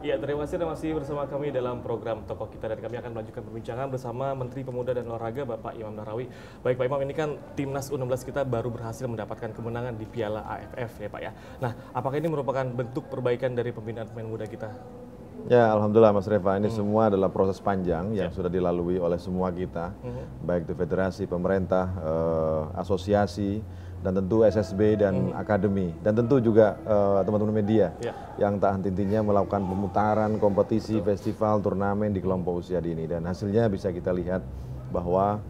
Ya, terima kasih masih bersama kami dalam program Tokoh Kita dan kami akan melanjutkan perbincangan bersama Menteri Pemuda dan Olahraga Bapak Imam Nahrawi. Baik Pak Imam, ini kan Timnas U16 kita baru berhasil mendapatkan kemenangan di Piala AFF ya Pak ya. Nah, apakah ini merupakan bentuk perbaikan dari pembinaan pemain muda kita? Ya, alhamdulillah Mas Reva, ini semua adalah proses panjang yang sudah dilalui oleh semua kita, baik itu federasi, pemerintah, asosiasi, dan tentu SSB dan akademi, dan tentu juga teman-teman media yang tak henti-hentinya melakukan pemutaran, kompetisi, festival, turnamen di kelompok usia dini, dan hasilnya bisa kita lihat bahwa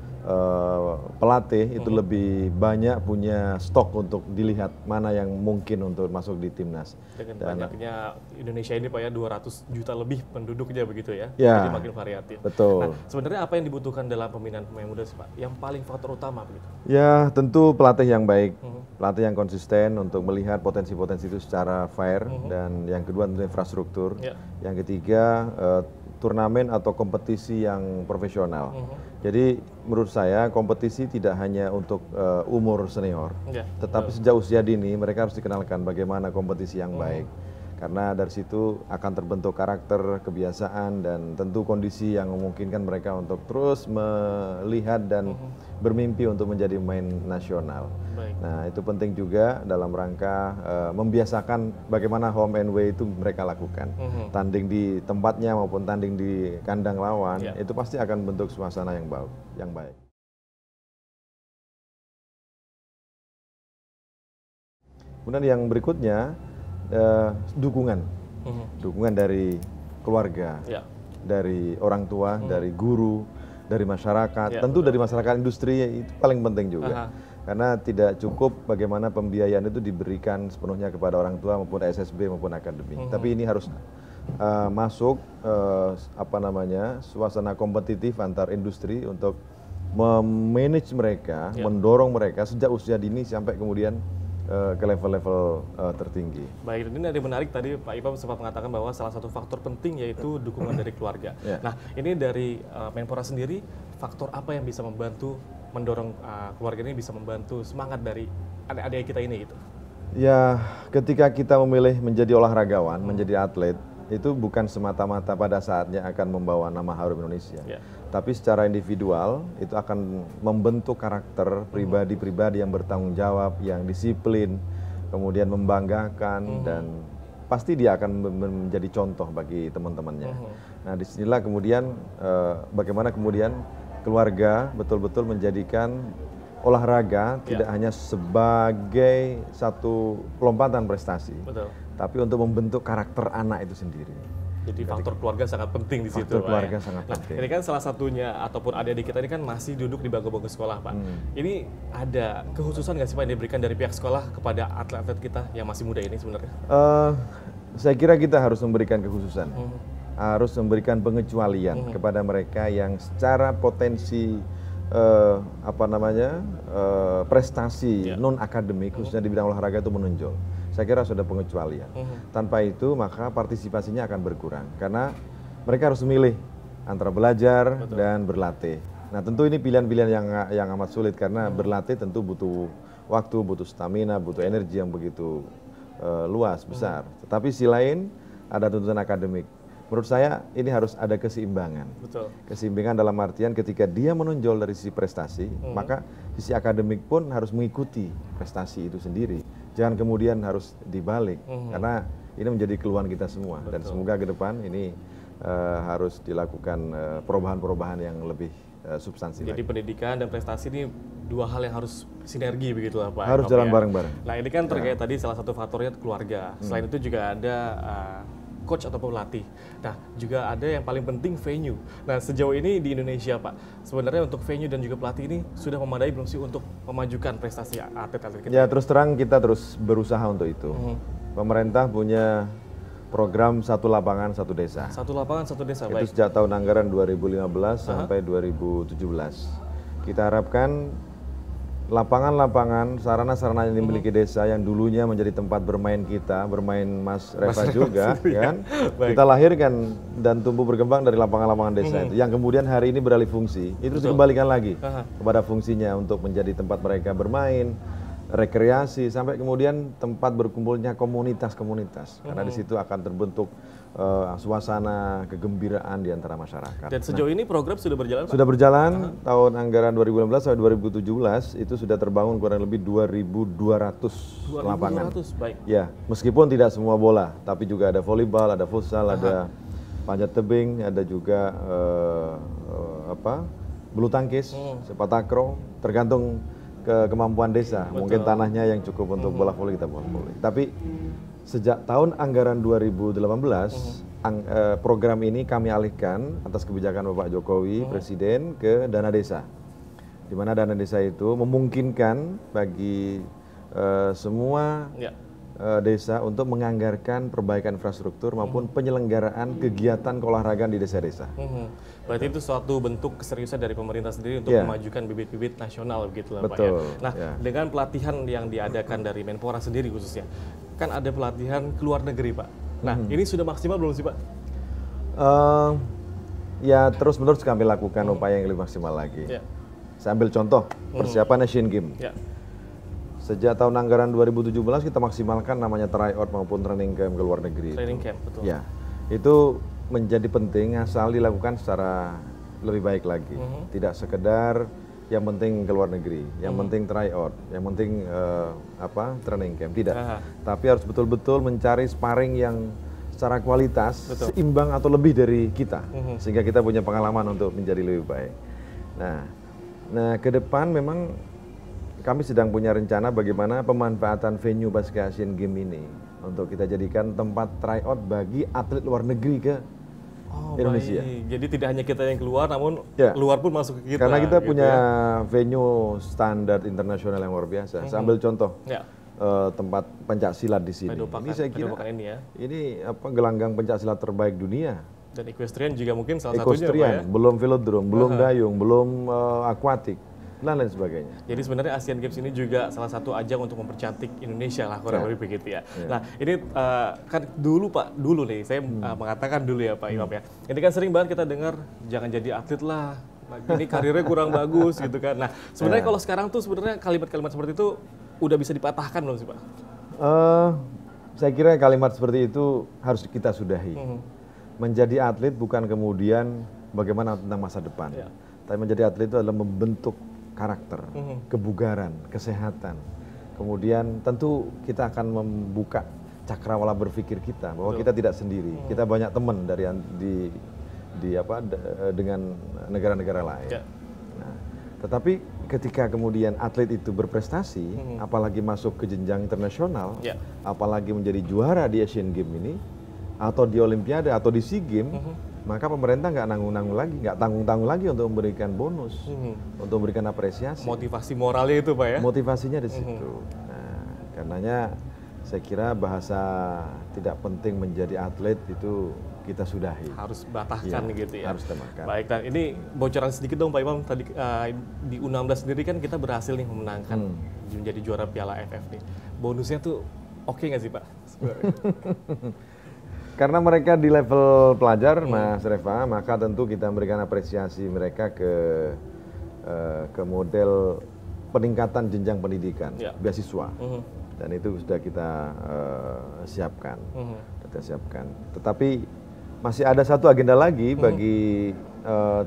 pelatih itu lebih banyak punya stok untuk dilihat mana yang mungkin untuk masuk di timnas. Dengan banyaknya Indonesia ini Pak ya, 200 juta lebih penduduknya begitu ya, ya jadi makin variatif. Betul. Nah, sebenarnya apa yang dibutuhkan dalam pembinaan pemain muda sih Pak? Yang paling faktor utama begitu? Ya, tentu pelatih yang baik, pelatih yang konsisten untuk melihat potensi-potensi itu secara fair, dan yang kedua tentu infrastruktur. Yang ketiga turnamen atau kompetisi yang profesional. Jadi menurut saya kompetisi tidak hanya untuk umur senior, tetapi sejak usia dini mereka harus dikenalkan bagaimana kompetisi yang baik. Karena dari situ akan terbentuk karakter, kebiasaan, dan tentu kondisi yang memungkinkan mereka untuk terus melihat dan bermimpi untuk menjadi pemain nasional. Nah, itu penting juga dalam rangka membiasakan bagaimana home and away itu mereka lakukan. Tanding di tempatnya maupun tanding di kandang lawan, itu pasti akan bentuk suasana yang baik. Kemudian yang berikutnya, dukungan dari keluarga, dari orang tua, dari guru, dari masyarakat, tentu dari masyarakat industri itu paling penting juga. Karena tidak cukup bagaimana pembiayaan itu diberikan sepenuhnya kepada orang tua maupun SSB maupun akademi. Tapi ini harus masuk suasana kompetitif antar industri untuk memanage mereka, mendorong mereka sejak usia dini sampai kemudian ke level-level tertinggi. Baik, ini ada menarik tadi Pak Imam sempat mengatakan bahwa salah satu faktor penting yaitu dukungan dari keluarga. Nah, ini dari Menpora sendiri, faktor apa yang bisa membantu mendorong keluarga ini bisa membantu semangat dari adik-adik kita ini gitu? Ya, ketika kita memilih menjadi olahragawan, menjadi atlet, itu bukan semata-mata pada saatnya akan membawa nama harum Indonesia. Tapi secara individual itu akan membentuk karakter pribadi-pribadi yang bertanggung jawab, yang disiplin, kemudian membanggakan, dan pasti dia akan menjadi contoh bagi teman-temannya. Nah, disinilah kemudian bagaimana kemudian keluarga betul-betul menjadikan olahraga tidak hanya sebagai satu lompatan prestasi, tapi untuk membentuk karakter anak itu sendiri. Jadi faktor keluarga sangat penting di situ. Faktor keluarga sangat penting. Ini kan salah satunya ataupun adik-adik kita ini kan masih duduk di bangku-bangku sekolah Pak. Ini ada kekhususan nggak sih Pak yang diberikan dari pihak sekolah kepada atlet-atlet kita yang masih muda ini sebenarnya? Saya kira kita harus memberikan kekhususan, harus memberikan pengecualian kepada mereka yang secara potensi prestasi non akademik khususnya di bidang olahraga itu menonjol. Saya kira sudah pengecualian. Tanpa itu maka partisipasinya akan berkurang karena mereka harus memilih antara belajar dan berlatih. Nah, tentu ini pilihan-pilihan yang amat sulit karena berlatih tentu butuh waktu, butuh stamina, butuh energi yang begitu luas, besar. Tetapi sisi lain ada tuntutan akademik. Menurut saya ini harus ada keseimbangan. Keseimbangan dalam artian ketika dia menonjol dari sisi prestasi, maka sisi akademik pun harus mengikuti prestasi itu sendiri. Jangan kemudian harus dibalik, karena ini menjadi keluhan kita semua. Dan semoga ke depan ini harus dilakukan perubahan-perubahan yang lebih substansi. Jadi pendidikan dan prestasi ini dua hal yang harus sinergi begitu lah Pak. Harus jalan bareng-bareng. Nah, ini kan terkait tadi salah satu faktornya keluarga. Selain itu juga ada coach atau pelatih. Nah, juga ada yang paling penting venue. Nah, sejauh ini di Indonesia Pak, sebenarnya untuk venue dan juga pelatih ini sudah memadai belum sih untuk memajukan prestasi atlet-atlet kita? Ya, terus terang kita terus berusaha untuk itu. Pemerintah punya program Satu Lapangan Satu Desa. Satu Lapangan Satu Desa, baik. Itu sejak tahun anggaran 2015 sampai 2017. Kita harapkan lapangan-lapangan, sarana-sarana yang dimiliki desa yang dulunya menjadi tempat bermain kita, bermain Mas Reva juga, kan? Kita lahirkan dan tumbuh berkembang dari lapangan-lapangan desa itu, yang kemudian hari ini beralih fungsi, itu terus dikembalikan lagi kepada fungsinya untuk menjadi tempat mereka bermain, rekreasi, sampai kemudian tempat berkumpulnya komunitas-komunitas. Karena di situ akan terbentuk suasana kegembiraan di antara masyarakat. Dan sejauh ini program sudah berjalan, Pak? Sudah berjalan, tahun anggaran 2016 sampai 2017 itu sudah terbangun kurang lebih 2.200 lapangan. 2.200, baik. Ya, meskipun tidak semua bola, tapi juga ada volleyball, ada futsal, ada panjat tebing, ada juga bulu tangkis, sepak takraw, tergantung kemampuan desa. Betul. Mungkin tanahnya yang cukup untuk bola voli, kita bola voli. Tapi sejak tahun anggaran 2018, program ini kami alihkan atas kebijakan Bapak Jokowi, Presiden, ke dana desa. Di mana dana desa itu memungkinkan bagi semua desa untuk menganggarkan perbaikan infrastruktur maupun penyelenggaraan kegiatan keolahragaan di desa-desa. Berarti itu suatu bentuk keseriusan dari pemerintah sendiri untuk memajukan bibit-bibit nasional, begitu lah, Pak, Betul. ya. Nah, dengan pelatihan yang diadakan dari Menpora sendiri khususnya, kan ada pelatihan ke luar negeri, Pak. Nah, ini sudah maksimal belum sih, Pak? Ya terus-menerus kami lakukan upaya yang lebih maksimal lagi. Saya ambil contoh persiapan Asian Games. Sejak tahun anggaran 2017 kita maksimalkan namanya tryout maupun training camp ke luar negeri. Training camp, betul. Ya, itu menjadi penting asal dilakukan secara lebih baik lagi. Tidak sekedar yang penting ke luar negeri, yang penting tryout, yang penting training camp, tidak. Tapi harus betul-betul mencari sparring yang secara kualitas seimbang atau lebih dari kita, sehingga kita punya pengalaman untuk menjadi lebih baik. Nah ke depan memang kami sedang punya rencana bagaimana pemanfaatan venue pasca Asian Games ini untuk kita jadikan tempat tryout bagi atlet luar negeri ke Indonesia. Baik. Jadi tidak hanya kita yang keluar, namun luar pun masuk ke kita. Karena kita gitu punya venue standar internasional yang luar biasa. Saya ambil contoh tempat pencaksilat di sini. Ini saya kira ini gelanggang pencaksilat terbaik dunia. Dan equestrian juga mungkin salah satunya, Pak, ya? Belum velodrome, belum dayung, belum aquatic, dan lain sebagainya. Jadi sebenarnya Asian Games ini juga salah satu ajang untuk mempercantik Indonesia lah, kurang lebih begitu ya. Nah ini kan dulu nih saya mengatakan dulu ya Pak Imam ya. Ini kan sering banget kita dengar jangan jadi atlet lah, ini karirnya kurang bagus gitu kan. Nah sebenarnya kalau sekarang tuh sebenarnya kalimat-kalimat seperti itu udah bisa dipatahkan belum sih Pak? Saya kira kalimat seperti itu harus kita sudahi. Menjadi atlet bukan kemudian bagaimana tentang masa depan. Tapi menjadi atlet itu adalah membentuk karakter, kebugaran, kesehatan. Kemudian tentu kita akan membuka cakrawala berpikir kita bahwa kita tidak sendiri. Kita banyak teman dengan negara-negara lain. Nah, tetapi ketika kemudian atlet itu berprestasi, apalagi masuk ke jenjang internasional, apalagi menjadi juara di Asian Games ini, atau di Olimpiade atau di SEA Games, maka pemerintah nggak tanggung-tanggung lagi untuk memberikan bonus, untuk memberikan apresiasi. Motivasi moralnya itu Pak ya? Motivasinya di situ. Nah, karenanya saya kira bahasa tidak penting menjadi atlet itu kita sudahi. Harus batahkan gitu ya? Harus temakan. Baik, dan ini bocoran sedikit dong Pak Imam, tadi di U16 sendiri kan kita berhasil nih memenangkan menjadi juara Piala AFF nih. Bonusnya tuh oke nggak sih Pak? Karena mereka di level pelajar, Mas Reva, maka tentu kita memberikan apresiasi mereka ke model peningkatan jenjang pendidikan, beasiswa, dan itu sudah kita siapkan. Tetapi masih ada satu agenda lagi bagi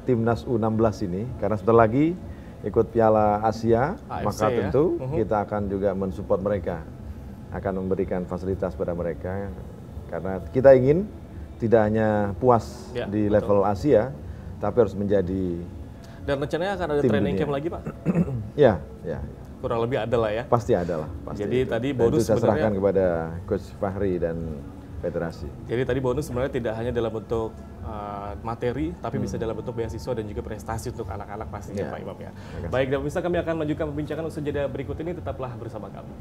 timnas U16 ini, karena sebentar lagi ikut Piala Asia, AFC, maka tentu kita akan juga mensupport mereka, akan memberikan fasilitas pada mereka. Karena kita ingin tidak hanya puas di level Asia, tapi harus menjadi. Dan rencananya akan ada training camp lagi Pak? Ya. Kurang lebih ada lah ya? Pasti ada lah. Jadi tadi bonus saya serahkan kepada Coach Fahri dan Federasi. Jadi tadi bonus sebenarnya tidak hanya dalam bentuk materi, tapi bisa dalam bentuk beasiswa dan juga prestasi untuk anak-anak pastinya Pak Imam ya. Baik, dan bisa kami akan lanjutkan perbincangan usaha jeda berikut ini, tetaplah bersama kami.